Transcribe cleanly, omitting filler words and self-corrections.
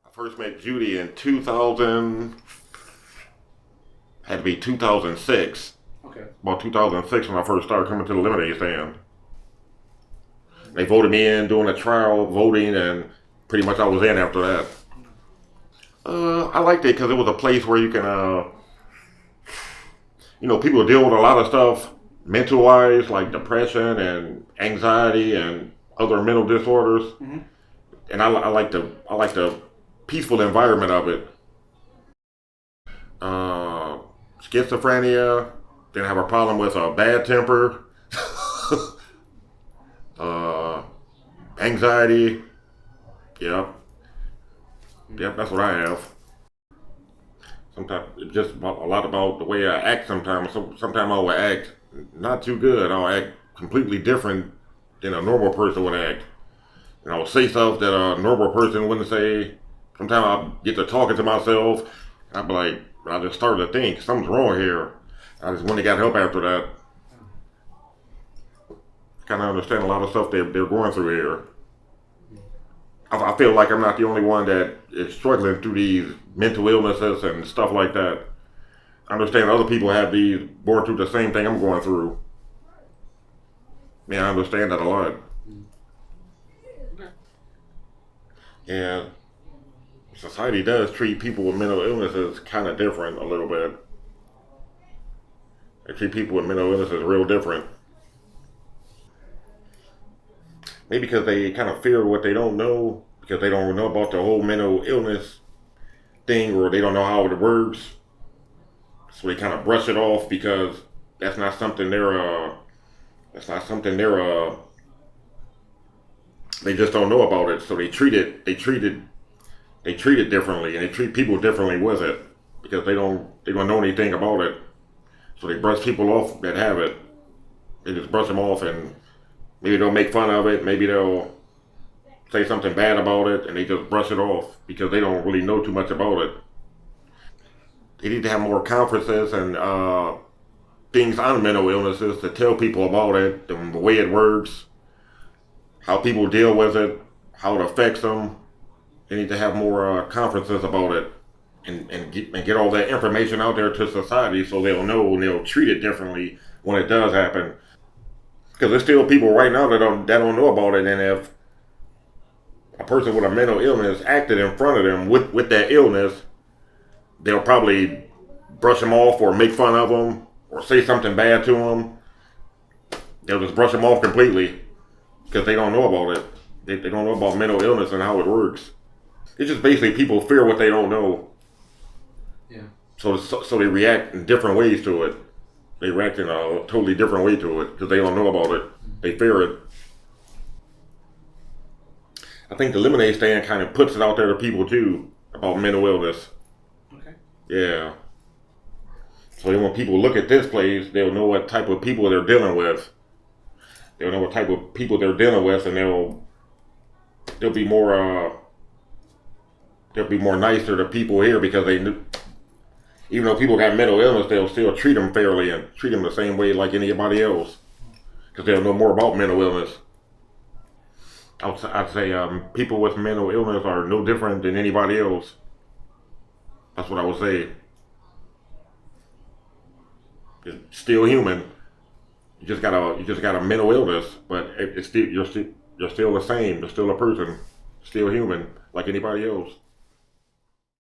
I first met Judy in 2000, had to be 2006. Okay. About 2006 when I first started coming to the lemonade stand. They voted me in doing a trial voting, and pretty much I was in after that. I liked it because it was a place where you can, people deal with a lot of stuff mental wise, like depression and anxiety and other mental disorders. Mm-hmm. And I like the peaceful environment of it. Uh, Schizophrenia, didn't have a problem with a bad temper, uh, anxiety. Yep, yep, that's what I have. Sometimes it's just a lot about the way I act. Sometimes I will act not too good. I'll act completely different than a normal person would act. And I'll say stuff that a normal person wouldn't say. Sometimes I get to talking to myself. And I'll be like, I just started to think something's wrong here. I just went and got help after that. Kind of understand a lot of stuff they're going through here. I feel like I'm not the only one that is struggling through these mental illnesses and stuff like that. I understand other people have these going through the same thing I'm going through. Yeah, I understand that a lot. Yeah, society does treat people with mental illnesses kind of different a little bit. They treat people with mental illnesses real different. Maybe because they kind of fear what they don't know, because they don't know about the whole mental illness thing, or they don't know how it works. So they kind of brush it off because that's not something that's not something they just don't know about it. So they treat it differently, and they treat people differently with it because they don't know anything about it. So they brush people off that have it. They just brush them off, and maybe they'll make fun of it. Maybe they'll say something bad about it, and they just brush it off because they don't really know too much about it. They need to have more conferences and things on mental illnesses to tell people about it, the way it works, how people deal with it, how it affects them. They need to have more conferences about it and get all that information out there to society so they'll know and they'll treat it differently when it does happen. Because there's still people right now that don't know about it, and if a person with a mental illness acted in front of them with that illness, they'll probably brush them off or make fun of them or say something bad to them. They'll just brush them off completely because they don't know about it. They don't know about mental illness and how it works. It's just basically people fear what they don't know. Yeah. So they react in different ways to it. They react in a totally different way to it because they don't know about it. They fear it. I think the lemonade stand kind of puts it out there to people too about mental illness. Okay. Yeah. So then when people look at this place, they'll know what type of people they're dealing with. They'll know what type of people they're dealing with, and they'll be more nicer to people here because even though people got mental illness, they'll still treat them fairly and treat them the same way like anybody else because they'll know more about mental illness. I'd say people with mental illness are no different than anybody else. That's what I would say. You're still human. You just got a mental illness, but it's still you're still the same. You're still a person, still human like anybody else.